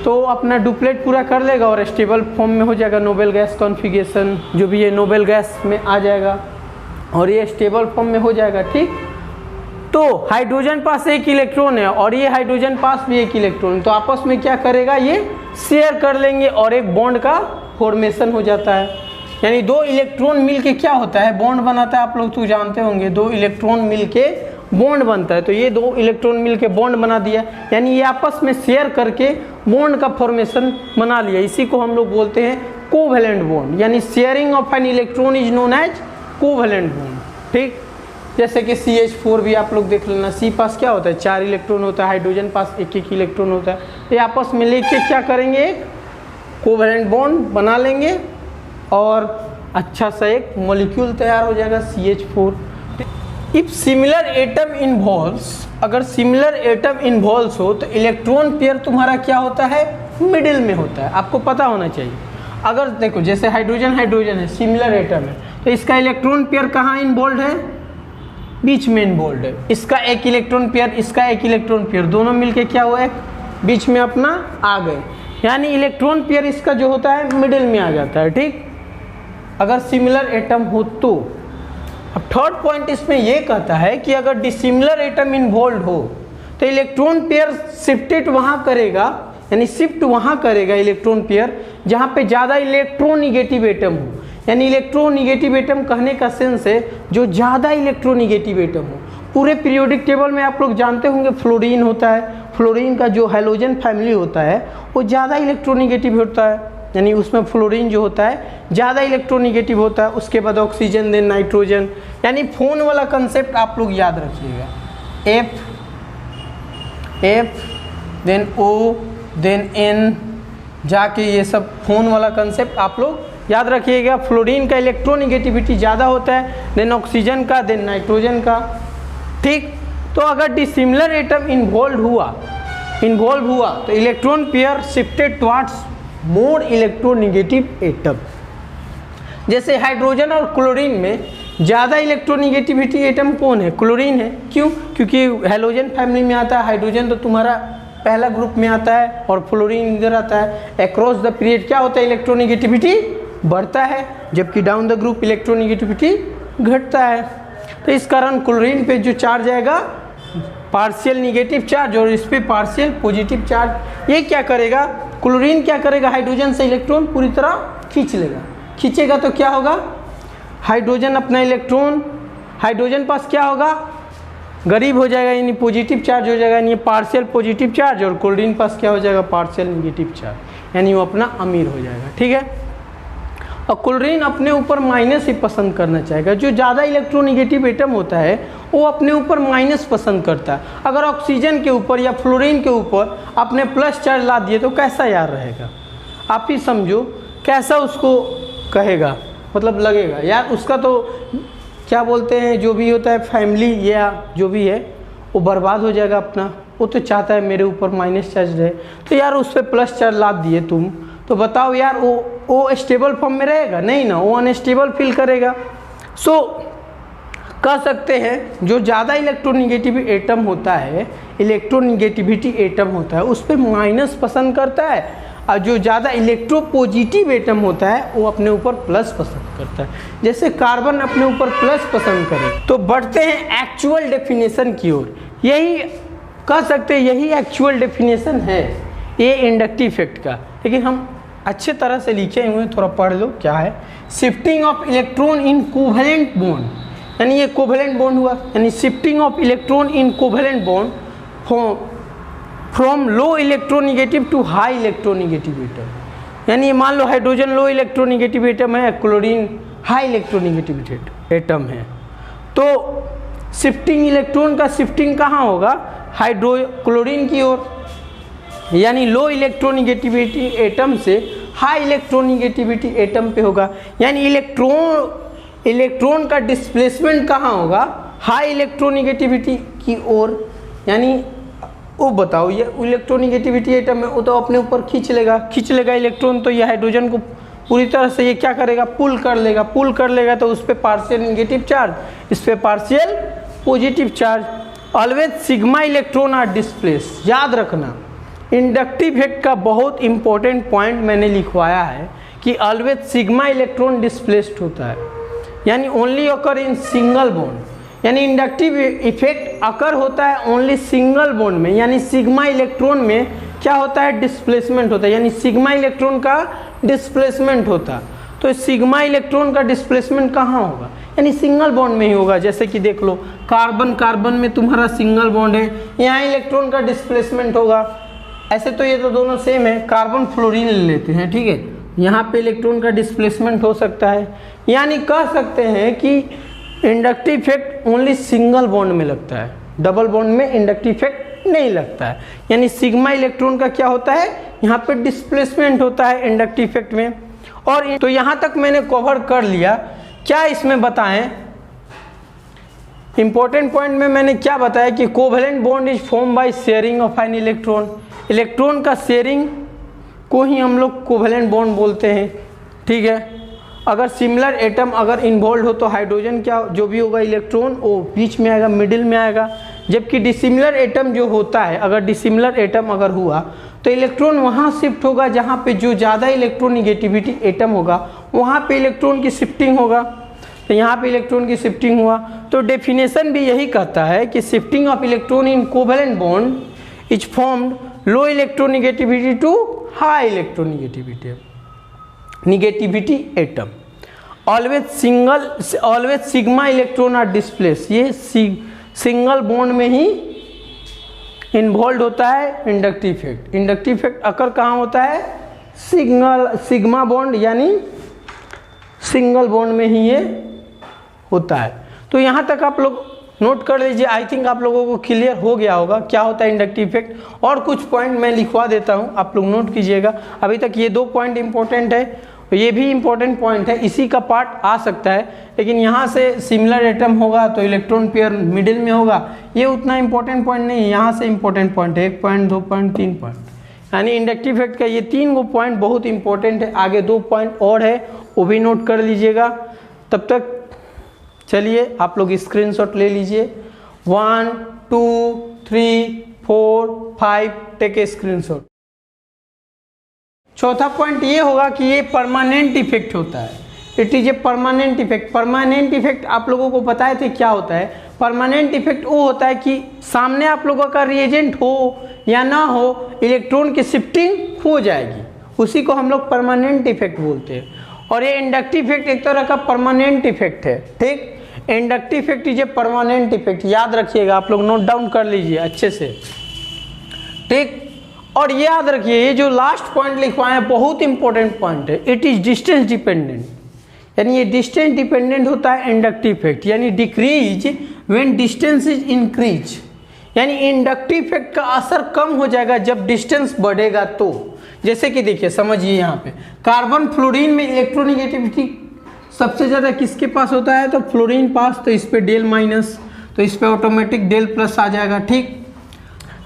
तो अपना डुप्लेट पूरा कर लेगा और स्टेबल फॉर्म में हो जाएगा, नोबेल गैस कॉन्फ़िगरेशन जो भी है नोबेल गैस में आ जाएगा और ये स्टेबल फॉर्म में हो जाएगा। ठीक, तो हाइड्रोजन पास 1 इलेक्ट्रॉन है और ये हाइड्रोजन पास भी 1 इलेक्ट्रॉन, तो आपस में क्या करेगा, ये शेयर कर लेंगे और एक बॉन्ड का फॉर्मेशन हो जाता है। यानी 2 इलेक्ट्रॉन मिलके क्या होता है, बॉन्ड बनाता है। आप लोग तो जानते होंगे 2 इलेक्ट्रॉन मिलके बॉन्ड बनता है। तो ये 2 इलेक्ट्रॉन मिलके बॉन्ड बना दिया, यानी ये आपस में शेयर करके बॉन्ड का फॉर्मेशन बना लिया। इसी को हम लोग बोलते हैं कोवैलेंट बॉन्ड, यानी sharing of an electron is known as covalent bond. ठीक, जैसे कि CH4 भी आप लोग देख लेना, C पास क्या होता है 4 इलेक्ट्रॉन होता है, हाइड्रोजन पास 1-1 इलेक्ट्रॉन होता है। ये आपस में लेके क्या करेंगे, एक कोवैलेंट बॉन्ड बना लेंगे और अच्छा सा एक मॉलिक्यूल तैयार हो जाएगा CH4। If similar atom involves, अगर सिमिलर एटम इन्वॉल्व्स हो तो इलेक्ट्रॉन पेयर तुम्हारा क्या होता है, मिडिल में होता है। आपको पता होना चाहिए। अगर देखो जैसे हाइड्रोजन है, सिमिलर एटम है, तो इसका इलेक्ट्रॉन पेयर कहाँ इन्वॉल्व है, बीच में इन्वॉल्व है। इसका एक इलेक्ट्रॉन पेयर, इसका एक इलेक्ट्रॉन पेयर, दोनों मिलके क्या हुआ, एक बीच में अपना आ गए, यानी इलेक्ट्रॉन पेयर इसका जो होता है मिडिल में आ जाता है। ठीक, अगर सिमिलर एटम हो तो। अब थर्ड पॉइंट इसमें यह कहता है कि अगर डिसिमिलर एटम इन्वॉल्व हो तो इलेक्ट्रॉन पेयर शिफ्टेड वहाँ करेगा, यानी शिफ्ट वहाँ करेगा इलेक्ट्रॉन पेयर जहाँ पे ज़्यादा इलेक्ट्रोनिगेटिव एटम हो। यानी इलेक्ट्रोनिगेटिव एटम कहने का सेंस है जो ज़्यादा इलेक्ट्रोनिगेटिव एटम हो। पूरे पीरियोडिक टेबल में आप लोग जानते होंगे फ्लोरीन होता है, फ्लोरीन का जो हैलोजन फैमिली होता है वो ज़्यादा इलेक्ट्रोनिगेटिव होता है, यानी उसमें फ्लोरीन जो होता है ज़्यादा इलेक्ट्रोनिगेटिव होता है। उसके बाद ऑक्सीजन, देन नाइट्रोजन, यानी फोन वाला कंसेप्ट आप लोग याद रखिएगा, F then O then N, जाके ये सब फोन वाला कंसेप्ट आप लोग याद रखिएगा। फ्लोरीन का इलेक्ट्रोनिगेटिविटी ज़्यादा होता है, देन ऑक्सीजन का, देन नाइट्रोजन का। ठीक, तो अगर डिसिमिलर एटम इन्वॉल्व हुआ तो electron pair shifted towards more electronegative atom. जैसे हाइड्रोजन और क्लोरीन में ज़्यादा इलेक्ट्रोनिगेटिविटी एटम कौन है, क्लोरीन है। क्यों, क्योंकि हैलोजन फैमिली में आता है, हाइड्रोजन तो तुम्हारा पहला ग्रुप में आता है और फ्लोरीन इधर आता है। अक्रॉस द पीरियड क्या होता है, इलेक्ट्रोनिगेटिविटी बढ़ता है, जबकि डाउन द ग्रुप इलेक्ट्रोनिगेटिविटी घटता है। तो इस कारण क्लोरीन पे जो चार्ज आएगा पार्शियल निगेटिव चार्ज और इस पे पार्शियल पॉजिटिव चार्ज। ये क्या करेगा, क्लोरीन क्या करेगा, हाइड्रोजन से इलेक्ट्रॉन पूरी तरह खींच लेगा। खींचेगा तो क्या होगा, हाइड्रोजन अपना इलेक्ट्रॉन, हाइड्रोजन पास क्या होगा, गरीब हो जाएगा, यानी पॉजिटिव चार्ज हो जाएगा, यानी पार्शियल पॉजिटिव चार्ज, और क्लोरीन पास क्या हो जाएगा, पार्शियल निगेटिव चार्ज, यानी वो अपना अमीर हो जाएगा। ठीक है, और क्लोरीन अपने ऊपर माइनस ही पसंद करना चाहेगा। जो ज़्यादा इलेक्ट्रोनिगेटिव एटम होता है वो अपने ऊपर माइनस पसंद करता है। अगर ऑक्सीजन के ऊपर या फ्लोरीन के ऊपर आपने प्लस चार्ज ला दिए तो कैसा यार रहेगा, आप ही समझो कैसा उसको कहेगा, मतलब लगेगा यार उसका तो क्या बोलते हैं, जो भी होता है फैमिली या जो भी है वो बर्बाद हो जाएगा अपना। वो तो चाहता है मेरे ऊपर माइनस चार्ज रहे, तो यार उस पर प्लस चार्ज ला दिए तुम, तो बताओ यार वो स्टेबल फॉर्म में रहेगा नहीं ना, वो अनस्टेबल फील करेगा। सो कह सकते हैं जो ज़्यादा इलेक्ट्रोनिगेटिव एटम होता है, इलेक्ट्रोनिगेटिविटी एटम होता है उस पर माइनस पसंद करता है, और जो ज़्यादा इलेक्ट्रोपॉजिटिव एटम होता है वो अपने ऊपर प्लस पसंद करता है। जैसे कार्बन अपने ऊपर प्लस पसंद करे। तो बढ़ते हैं एक्चुअल डेफिनेशन की ओर। यही कह सकते हैं यही एक्चुअल डेफिनेशन है ये इंडक्टिव इफेक्ट का, लेकिन हम अच्छे तरह से लिखे हुए, थोड़ा पढ़ लो क्या है। Shifting of electron in covalent bond, यानी ये कोवैलेंट बॉन्ड हुआ, यानी shifting of electron in covalent bond from low electronegative to high electronegative atom. यानी मान लो हाइड्रोजन लो इलेक्ट्रोनिगेटिव एटम है, क्लोरीन हाई इलेक्ट्रोनिगेटिव एटम है, तो शिफ्टिंग इलेक्ट्रॉन का शिफ्टिंग कहाँ होगा, क्लोरीन की ओर, यानी लो इलेक्ट्रोनिगेटिविटी एटम से हाई इलेक्ट्रोनिगेटिविटी एटम पे होगा। यानी इलेक्ट्रॉन का डिस्प्लेसमेंट कहाँ होगा, हाई इलेक्ट्रोनिगेटिविटी की ओर। यानी वो बताओ ये इलेक्ट्रोनिगेटिविटी एटम है, वो तो अपने ऊपर खींच लेगा इलेक्ट्रॉन, तो ये हाइड्रोजन को पूरी तरह से ये क्या करेगा, पुल कर लेगा, तो उस पर पार्शियल निगेटिव चार्ज, इस पर partial positive charge. Always sigma electron are displace. याद रखना इंडक्टिव इफेक्ट का बहुत इंपॉर्टेंट पॉइंट मैंने लिखवाया है कि ऑलवेज सिग्मा इलेक्ट्रॉन डिस्प्लेस्ड होता है, यानी only occur in single bond. यानी इंडक्टिव इफेक्ट अकर होता है ओनली सिंगल बॉन्ड में, यानी सिग्मा इलेक्ट्रॉन में क्या होता है, डिस्प्लेसमेंट होता है, यानी सिग्मा इलेक्ट्रॉन का डिस्प्लेसमेंट होता। तो सिग्मा इलेक्ट्रॉन का डिस्प्लेसमेंट कहाँ होगा, यानी सिंगल बॉन्ड में ही होगा। जैसे कि देख लो कार्बन कार्बन में तुम्हारा सिंगल बॉन्ड है, यहाँ इलेक्ट्रॉन का डिस्प्लेसमेंट होगा। ऐसे तो ये तो दोनों सेम है, कार्बन फ्लोरीन ले लेते हैं, ठीक है, यहाँ पे इलेक्ट्रॉन का डिस्प्लेसमेंट हो सकता है। यानी कह सकते हैं कि inductive effect only single bond में लगता है, डबल बॉन्ड में इंडक्टिव इफेक्ट नहीं लगता है। यानी सिग्मा इलेक्ट्रॉन का क्या होता है, यहाँ पे डिस्प्लेसमेंट होता है इंडक्टिव इफेक्ट में। और तो यहाँ तक मैंने कवर कर लिया। क्या इसमें बताएं, इंपॉर्टेंट पॉइंट में मैंने क्या बताया कि covalent bond is form by sharing of an electron. Electron का शेयरिंग को ही हम लोग कोवेलेंट बॉन्ड बोलते हैं, ठीक है। अगर सिमिलर एटम अगर इन्वॉल्व हो तो हाइड्रोजन क्या जो भी होगा इलेक्ट्रॉन वो बीच में आएगा, मिडिल में आएगा। जबकि डिसिमिलर एटम जो होता है, अगर डिसिमिलर एटम अगर हुआ तो इलेक्ट्रॉन वहाँ शिफ्ट होगा जहाँ पे जो ज़्यादा इलेक्ट्रोनिगेटिविटी एटम होगा वहाँ पे इलेक्ट्रॉन की शिफ्टिंग होगा। तो यहाँ पे इलेक्ट्रॉन की शिफ्टिंग हुआ। तो डेफिनेशन भी यही कहता है कि shifting of electron in covalent bond is formed low electronegativity to high negativity atom. Always sigma electron are displace. ये सिंगल बॉन्ड में ही इन्वॉल्व होता है inductive effect. Inductive effect occur कहाँ होता है, सिग्मा बॉन्ड यानी सिंगल बॉन्ड में ही ये होता है। तो यहाँ तक आप लोग नोट कर लीजिए। आई थिंक आप लोगों को क्लियर हो गया होगा क्या होता है इंडक्टिव इफेक्ट। और कुछ पॉइंट मैं लिखवा देता हूँ, आप लोग नोट कीजिएगा। अभी तक ये 2 पॉइंट इंपॉर्टेंट है, ये भी इंपॉर्टेंट पॉइंट है, इसी का पार्ट आ सकता है। लेकिन यहाँ से सिमिलर एटम होगा तो इलेक्ट्रॉन पेयर मिडिल में होगा, ये उतना इंपॉर्टेंट पॉइंट नहीं है। यहाँ से इंपॉर्टेंट पॉइंट है 1 पॉइंट, 2 पॉइंट, 3 पॉइंट, यानी इंडक्टिव इफेक्ट का ये 3 गो पॉइंट बहुत इंपॉर्टेंट है। आगे 2 पॉइंट और है, वो भी नोट कर लीजिएगा। तब तक चलिए आप लोग स्क्रीनशॉट ले लीजिए। 1 2 3 4 5 टेक ए स्क्रीनशॉट। चौथा पॉइंट ये होगा कि ये परमानेंट इफेक्ट होता है। It is a permanent effect. Permanent effect आप लोगों को बताए थे क्या होता है। परमानेंट इफेक्ट वो होता है कि सामने आप लोगों का रिएजेंट हो या ना हो, इलेक्ट्रॉन की शिफ्टिंग हो जाएगी, उसी को हम लोग परमानेंट इफेक्ट बोलते हैं। और ये इंडक्टिव इफेक्ट एक तरह का परमानेंट इफेक्ट है, ठीक। Inductive effect is a permanent effect, याद रखिएगा, आप लोग नोट डाउन कर लीजिए अच्छे से, ठीक। और ये याद रखिए, ये जो लास्ट पॉइंट लिखवाए हैं बहुत इंपॉर्टेंट पॉइंट है। इट इज डिस्टेंस डिपेंडेंट, यानी ये डिस्टेंस डिपेंडेंट होता है इंडक्टिव इफेक्ट, यानी decrease when distance is increase. यानी इंडक्टिव इफेक्ट का असर कम हो जाएगा जब डिस्टेंस बढ़ेगा। तो जैसे कि देखिए, समझिए यहाँ पे कार्बन फ्लोरीन में इलेक्ट्रोनिगेटिविटी सबसे ज़्यादा किसके पास होता है, तो फ्लोरीन पास, तो इस पे डेल माइनस, तो इस पे ऑटोमेटिक डेल प्लस आ जाएगा, ठीक।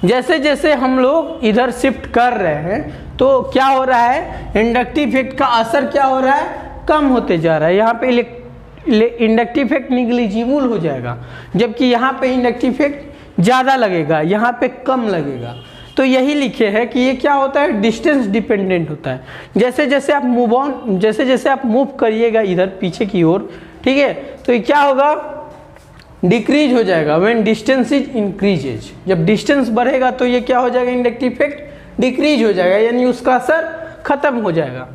जैसे जैसे हम लोग इधर शिफ्ट कर रहे हैं तो क्या हो रहा है, इंडक्टिव इफेक्ट का असर क्या हो रहा है, कम होते जा रहा है। यहाँ पे इंडक्टिव इफेक्ट निग्लिजिबल हो जाएगा, जबकि यहाँ पे इंडक्टिव इफेक्ट ज़्यादा लगेगा, यहाँ पे कम लगेगा। तो यही लिखे है कि ये क्या होता है, डिस्टेंस डिपेंडेंट होता है। जैसे जैसे आप मूव करिएगा इधर पीछे की ओर, ठीक है, तो ये क्या होगा, डिक्रीज हो जाएगा व्हेन डिस्टेंस इज इंक्रीजेज। जब डिस्टेंस बढ़ेगा तो ये क्या हो जाएगा, इंडक्टिव इफेक्ट डिक्रीज हो जाएगा, यानी उसका असर खत्म हो जाएगा।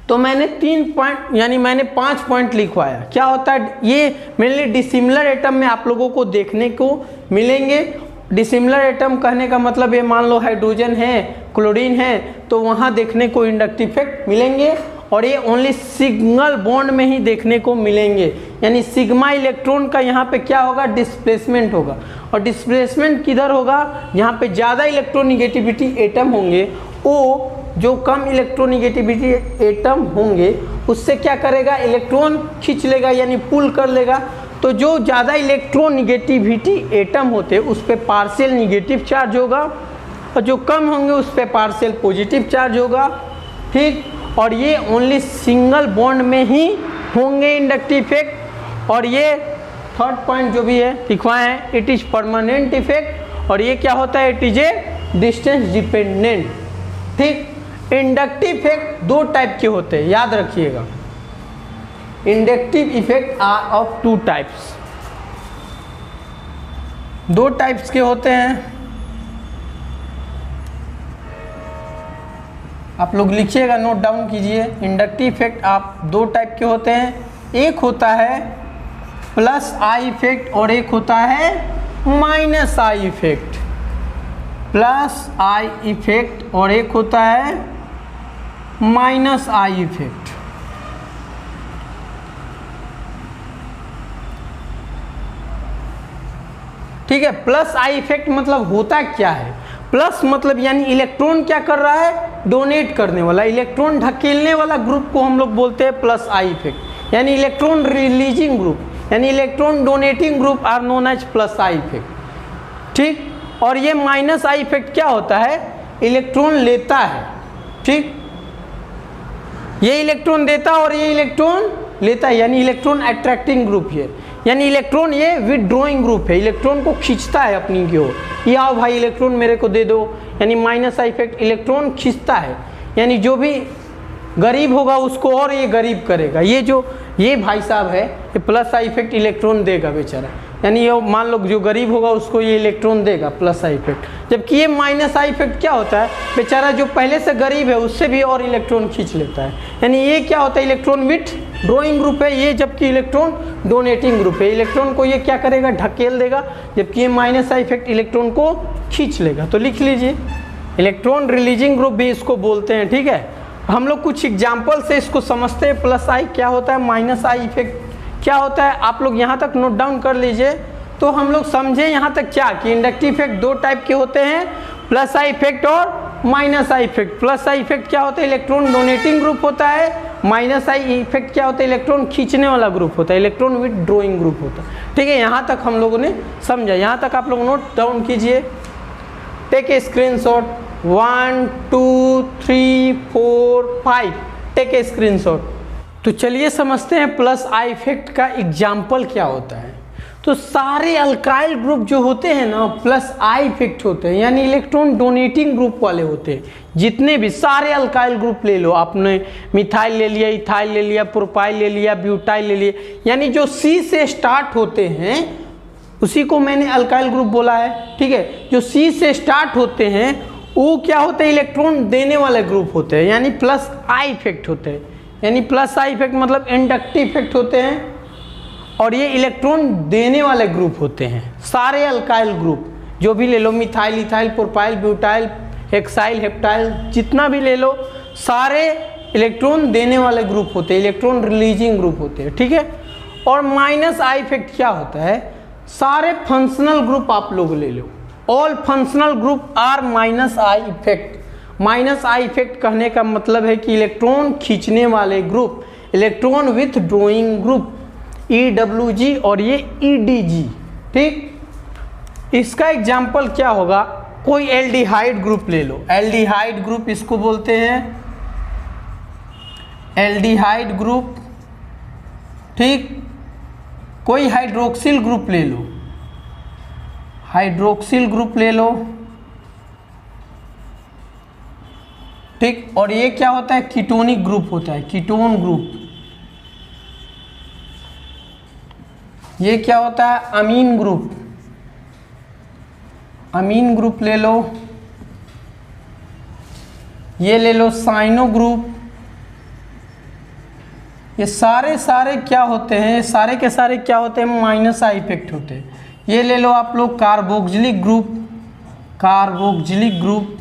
तो मैंने 3 पॉइंट यानी मैंने 5 पॉइंट लिखवाया। क्या होता है, ये मेनली डिसिमिलर एटम में आप लोगों को देखने को मिलेंगे। डिसिमिलर एटम कहने का मतलब ये, मान लो हाइड्रोजन है, क्लोरीन है, तो वहाँ देखने को इंडक्टिव इफेक्ट मिलेंगे। और ये ओनली सिंगल बॉन्ड में ही देखने को मिलेंगे, यानी सिग्मा इलेक्ट्रॉन का यहाँ पे क्या होगा, डिस्प्लेसमेंट होगा। और डिस्प्लेसमेंट किधर होगा, जहाँ पे ज़्यादा इलेक्ट्रोनिगेटिविटी एटम होंगे, वो जो कम इलेक्ट्रोनिगेटिविटी एटम होंगे उससे क्या करेगा, इलेक्ट्रॉन खींच लेगा, यानी पुल कर लेगा। तो जो ज़्यादा इलेक्ट्रोनिगेटिविटी एटम होते उस पर पार्शियल निगेटिव चार्ज होगा, और जो कम होंगे उस पर पार्शियल पॉजिटिव चार्ज होगा, ठीक। और ये ओनली सिंगल बॉन्ड में ही होंगे इंडक्टिव इफेक्ट। और ये 3rd पॉइंट जो भी है लिखवाए हैं, इट इज परमानेंट इफेक्ट। और ये क्या होता है, it is a distance dependent, ठीक। इंडक्टिव इफेक्ट 2 टाइप के होते हैं, याद रखिएगा। Inductive effect are of 2 types, 2 types के होते हैं। आप लोग लिखिएगा, नोट डाउन कीजिए। इंडक्टिव इफेक्ट आप 2 टाइप के होते हैं। एक होता है प्लस आई इफेक्ट और एक होता है minus I effect. Plus I effect और एक होता है माइनस आई इफेक्ट। ठीक है, प्लस आई इफेक्ट मतलब होता क्या है? प्लस मतलब यानी इलेक्ट्रॉन क्या कर रहा है? डोनेट करने वाला, इलेक्ट्रॉन ढकेलने वाला ग्रुप को हम लोग बोलते हैं प्लस आई इफेक्ट, यानी इलेक्ट्रॉन रिलीजिंग ग्रुप यानी electron donating group are known as plus I effect. ठीक, और ये माइनस आई इफेक्ट क्या होता है? इलेक्ट्रॉन लेता है। ठीक, ये इलेक्ट्रॉन देता है और ये इलेक्ट्रॉन लेता है, यानी इलेक्ट्रॉन अट्रैक्टिंग ग्रुप है, यानी इलेक्ट्रॉन ये विथड्रॉइंग ग्रुप है, इलेक्ट्रॉन को खींचता है अपनी की ओर। ये आओ भाई इलेक्ट्रॉन मेरे को दे दो, यानी माइनस आई इफेक्ट इलेक्ट्रॉन खींचता है, यानी जो भी गरीब होगा उसको और ये गरीब करेगा। ये भाई साहब है, ये प्लस आई इफेक्ट इलेक्ट्रॉन देगा बेचारा, यानी ये मान लो जो गरीब होगा उसको ये इलेक्ट्रॉन देगा प्लस आई इफेक्ट। जबकि ये माइनस आई इफेक्ट क्या होता है? बेचारा जो पहले से गरीब है उससे भी और इलेक्ट्रॉन खींच लेता है, यानी ये क्या होता है? इलेक्ट्रॉन विथ ड्रॉइंग ग्रुप है ये, जबकि इलेक्ट्रॉन डोनेटिंग ग्रुप है। इलेक्ट्रॉन को ये क्या करेगा? ढकेल देगा, जबकि ये माइनस आई इफेक्ट इलेक्ट्रॉन को खींच लेगा। तो लिख लीजिए, इलेक्ट्रॉन रिलीजिंग ग्रुप भी इसको बोलते हैं। ठीक है, हम लोग कुछ एग्जाम्पल से इसको समझते हैं। प्लस आई क्या होता है, माइनस आई इफेक्ट क्या होता है, आप लोग यहाँ तक नोट डाउन कर लीजिए, तो हम लोग समझे यहाँ तक क्या कि इंडक्टिव इफेक्ट दो टाइप के होते हैं, प्लस आई इफेक्ट और minus I effect. Plus I effect क्या होता है? इलेक्ट्रॉन डोनेटिंग ग्रुप होता है। माइनस आई इफेक्ट क्या होता है? इलेक्ट्रॉन खींचने वाला ग्रुप होता है, इलेक्ट्रॉन विथ ड्रॉइंग ग्रुप होता है। ठीक है, यहाँ तक हम लोगों ने समझा, यहाँ तक आप लोग नोट डाउन कीजिए। Take a screenshot, 1 2 3 4 5, take a screenshot. तो चलिए समझते हैं प्लस आई इफेक्ट का एग्जाम्पल क्या होता है। तो सारे अल्काइल ग्रुप जो होते हैं ना प्लस आई इफेक्ट होते हैं, यानी इलेक्ट्रॉन डोनेटिंग ग्रुप वाले होते हैं। जितने भी सारे अल्काइल ग्रुप ले लो, आपने मिथाइल ले लिया, इथाइल ले लिया, प्रोपाइल ले लिया, ब्यूटाइल ले लिया, यानी जो सी से स्टार्ट होते हैं उसी को मैंने अल्काइल ग्रुप बोला है। ठीक है, जो सी से स्टार्ट होते हैं वो क्या होते हैं? इलेक्ट्रॉन देने वाले ग्रुप होते हैं, यानी प्लस आई इफेक्ट होते हैं। यानी प्लस आई इफेक्ट मतलब इंडक्टिव इफेक्ट होते हैं, और ये इलेक्ट्रॉन देने वाले ग्रुप होते हैं। सारे अल्काइल ग्रुप जो भी ले लो, methyl, ethyl, propyl, butyl, hexyl, heptyl, जितना भी ले लो, सारे इलेक्ट्रॉन देने वाले ग्रुप होते हैं, इलेक्ट्रॉन रिलीजिंग ग्रुप होते हैं। ठीक है, और माइनस आई इफेक्ट क्या होता है? सारे फंक्शनल ग्रुप आप लोग ले लो, all functional group are minus I effect. Minus I effect कहने का मतलब है कि इलेक्ट्रॉन खींचने वाले group, electron withdrawing group, EWG और ये EDG। ठीक, इसका एग्जाम्पल क्या होगा? कोई एल्डिहाइड ग्रुप ले लो, एल्डिहाइड ग्रुप इसको बोलते हैं, एल्डिहाइड ग्रुप। ठीक, कोई हाइड्रोक्सिल ग्रुप ले लो, हाइड्रोक्सिल ग्रुप ले लो। ठीक, और ये क्या होता है? कीटोनिक ग्रुप होता है, कीटोन ग्रुप। ये क्या होता है? अमीन ग्रुप, अमीन ग्रुप ले लो। ये ले लो साइनो ग्रुप। ये सारे क्या होते हैं? ये सारे के सारे क्या होते हैं? माइनस आई इफेक्ट होते हैं। ये ले लो आप लोग कार्बोक्सिलिक ग्रुप, कार्बोक्सिलिक ग्रुप।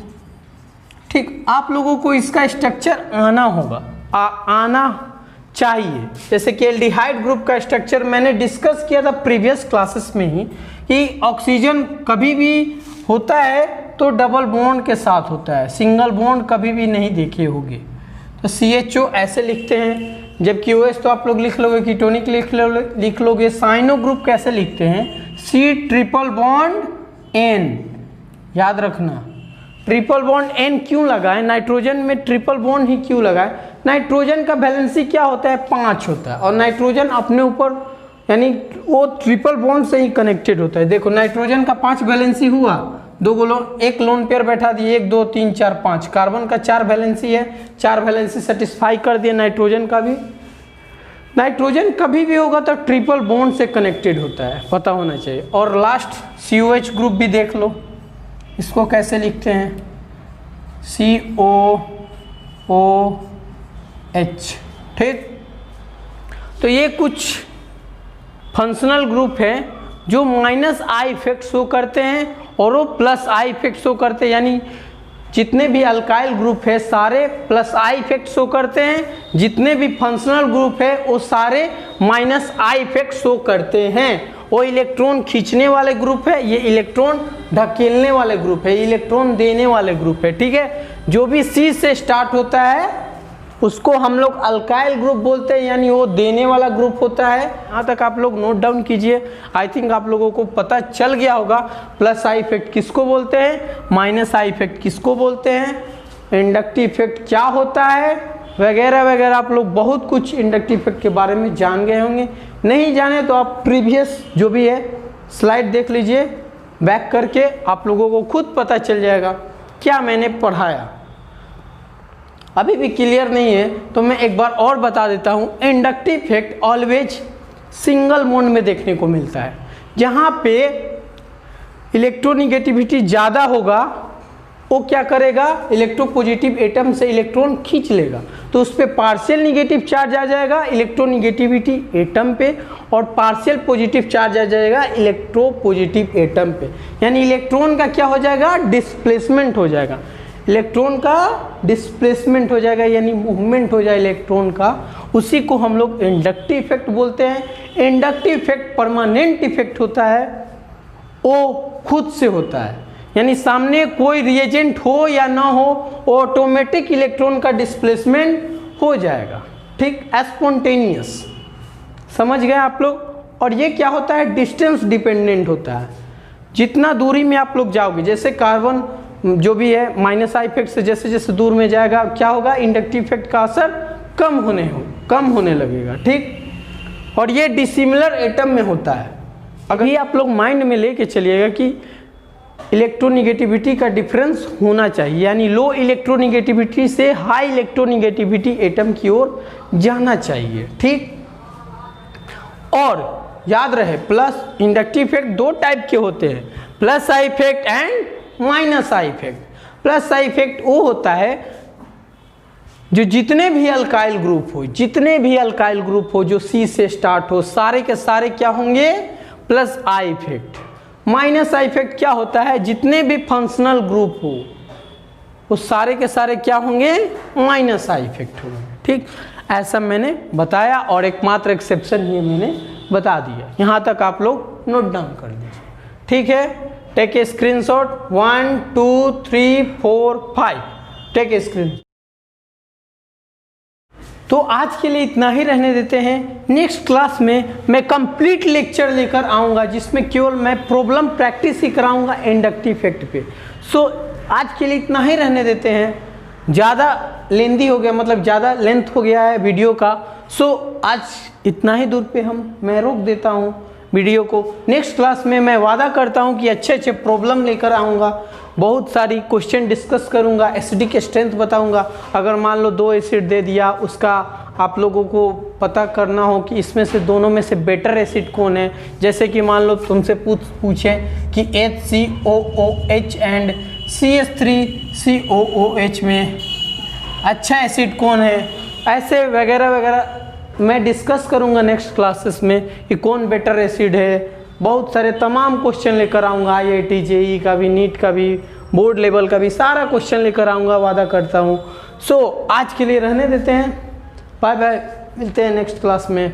ठीक, आप लोगों को इसका स्ट्रक्चर आना होगा, आना चाहिए। जैसे कि एल्डिहाइड ग्रुप का स्ट्रक्चर मैंने डिस्कस किया था प्रीवियस क्लासेस में ही, कि ऑक्सीजन कभी भी होता है तो डबल बॉन्ड के साथ होता है, सिंगल बॉन्ड कभी भी नहीं देखे होंगे। तो CHO ऐसे लिखते हैं, जबकि OH तो आप लोग लिख लोगे, कीटोनिक लिख लोगे। साइनो ग्रुप कैसे लिखते हैं? C ट्रिपल बॉन्ड N, याद रखना। ट्रिपल बॉन्ड N क्यों लगाए? नाइट्रोजन में ट्रिपल बॉन्ड ही क्यों लगाए? नाइट्रोजन का वैलेंसी क्या होता है? 5 होता है, और नाइट्रोजन अपने ऊपर यानी वो ट्रिपल बॉन्ड से ही कनेक्टेड होता है। देखो नाइट्रोजन का 5 वैलेंसी हुआ, एक लोन पेयर बैठा दिए, 1 2 3 4 5। कार्बन का 4 वैलेंसी है, 4 वैलेंसी सेटिस्फाई कर दिए नाइट्रोजन का भी। नाइट्रोजन कभी भी होगा तो ट्रिपल बॉन्ड से कनेक्टेड होता है, पता होना चाहिए। और लास्ट COH ग्रुप भी देख लो, इसको कैसे लिखते हैं? COOH। ठीक, तो ये कुछ फंक्शनल ग्रुप है जो माइनस आई इफेक्ट शो करते हैं और वो प्लस आई इफेक्ट शो करते हैं, यानी जितने भी अल्काइल ग्रुप है सारे प्लस आई इफेक्ट शो करते हैं, जितने भी फंक्शनल ग्रुप है वो सारे माइनस आई इफेक्ट शो करते हैं। वो इलेक्ट्रॉन खींचने वाले ग्रुप है, ये इलेक्ट्रॉन ढकेलने वाले ग्रुप है, इलेक्ट्रॉन देने वाले ग्रुप है। ठीक है, जो भी सी से स्टार्ट होता है उसको हम लोग अल्काइल ग्रुप बोलते हैं, यानी वो देने वाला ग्रुप होता है। यहाँ तक आप लोग नोट डाउन कीजिए। आई थिंक आप लोगों को पता चल गया होगा प्लस आई इफेक्ट किसको बोलते हैं, माइनस आई इफेक्ट किसको बोलते हैं, इंडक्टिव इफेक्ट क्या होता है, वगैरह वगैरह। आप लोग बहुत कुछ इंडक्टिव इफेक्ट के बारे में जान गए होंगे। नहीं जाने तो आप प्रीवियस जो भी है स्लाइड देख लीजिए, बैक करके आप लोगों को खुद पता चल जाएगा क्या मैंने पढ़ाया। अभी भी क्लियर नहीं है तो मैं एक बार और बता देता हूँ। Inductive effect always single mode में देखने को मिलता है। जहाँ पे इलेक्ट्रोनिगेटिविटी ज़्यादा होगा वो क्या करेगा, इलेक्ट्रोपॉजिटिव एटम से इलेक्ट्रॉन खींच लेगा, तो उस पर पार्शियल निगेटिव चार्ज आ जाएगा इलेक्ट्रोनिगेटिविटी एटम पे, और पार्शियल पॉजिटिव चार्ज आ जाएगा इलेक्ट्रोपॉजिटिव एटम पे। यानी इलेक्ट्रॉन का क्या हो जाएगा, डिस्प्लेसमेंट हो जाएगा, इलेक्ट्रॉन का डिस्प्लेसमेंट हो जाएगा, यानी मूवमेंट हो जाए इलेक्ट्रॉन का। उसी को हम लोग इंडक्टिव इफेक्ट बोलते हैं। इंडक्टिव इफेक्ट परमानेंट इफेक्ट होता है, वो खुद से होता है, यानी सामने कोई रिएजेंट हो या ना हो ऑटोमेटिक इलेक्ट्रॉन का डिस्प्लेसमेंट हो जाएगा। ठीक, स्पॉन्टेनियस। समझ गए आप लोग। और ये क्या होता है, डिस्टेंस डिपेंडेंट होता है। जितना दूरी में आप लोग जाओगे, जैसे कार्बन जो भी है माइनस आई इफेक्ट से जैसे जैसे दूर में जाएगा क्या होगा, इंडक्टिव इफेक्ट का असर कम होने लगेगा। ठीक, और ये डिसिमिलर एटम में होता है। अगर ये आप लोग माइंड में लेके चलिएगा कि इलेक्ट्रोनिगेटिविटी का डिफरेंस होना चाहिए, यानी लो इलेक्ट्रोनिगेटिविटी से हाई इलेक्ट्रोनिगेटिविटी एटम की ओर जाना चाहिए। ठीक, और याद रहे प्लस इंडक्टिव इफेक्ट दो टाइप के होते हैं, plus I effect and minus I effect. Plus I effect वो होता है जो जितने भी अल्काइल ग्रुप हो जो सी से स्टार्ट हो, सारे के सारे क्या होंगे, plus I effect. Minus I effect क्या होता है, जितने भी फंक्शनल ग्रुप हो वो सारे के सारे क्या होंगे, माइनस आई इफेक्ट होंगे। ठीक, ऐसा मैंने बताया और एकमात्र एक्सेप्शन ये मैंने बता दिया। यहाँ तक आप लोग नोट डाउन कर लीजिए। ठीक है, take a screenshot. 1 2 3 4 5 take a screen. तो आज के लिए इतना ही रहने देते हैं। नेक्स्ट क्लास में मैं कंप्लीट लेक्चर लेकर आऊँगा जिसमें केवल मैं प्रॉब्लम प्रैक्टिस ही कराऊँगा इंडक्टिव इफेक्ट पे। सो आज के लिए इतना ही रहने देते हैं। ज़्यादा लेंदी हो गया, मतलब ज़्यादा लेंथ हो गया है वीडियो का। सो आज इतना ही दूर पे मैं रोक देता हूँ वीडियो को। नेक्स्ट क्लास में मैं वादा करता हूँ कि अच्छे अच्छे प्रॉब्लम लेकर आऊँगा, बहुत सारी क्वेश्चन डिस्कस करूँगा, एसिडिक के स्ट्रेंथ बताऊँगा। अगर मान लो 2 एसिड दे दिया, उसका आप लोगों को पता करना हो कि इसमें से दोनों में से बेटर एसिड कौन है। जैसे कि मान लो तुमसे पूछे कि HCOOH एंड CH3COOH में अच्छा एसिड कौन है, ऐसे वगैरह वगैरह मैं डिस्कस करूंगा नेक्स्ट क्लासेस में कि कौन बेटर एसिड है। बहुत सारे तमाम क्वेश्चन लेकर आऊँगा, IIT JEE का भी, नीट का भी, बोर्ड लेवल का भी, सारा क्वेश्चन लेकर आऊँगा, वादा करता हूँ। सो आज के लिए रहने देते हैं। बाय बाय, मिलते हैं नेक्स्ट क्लास में।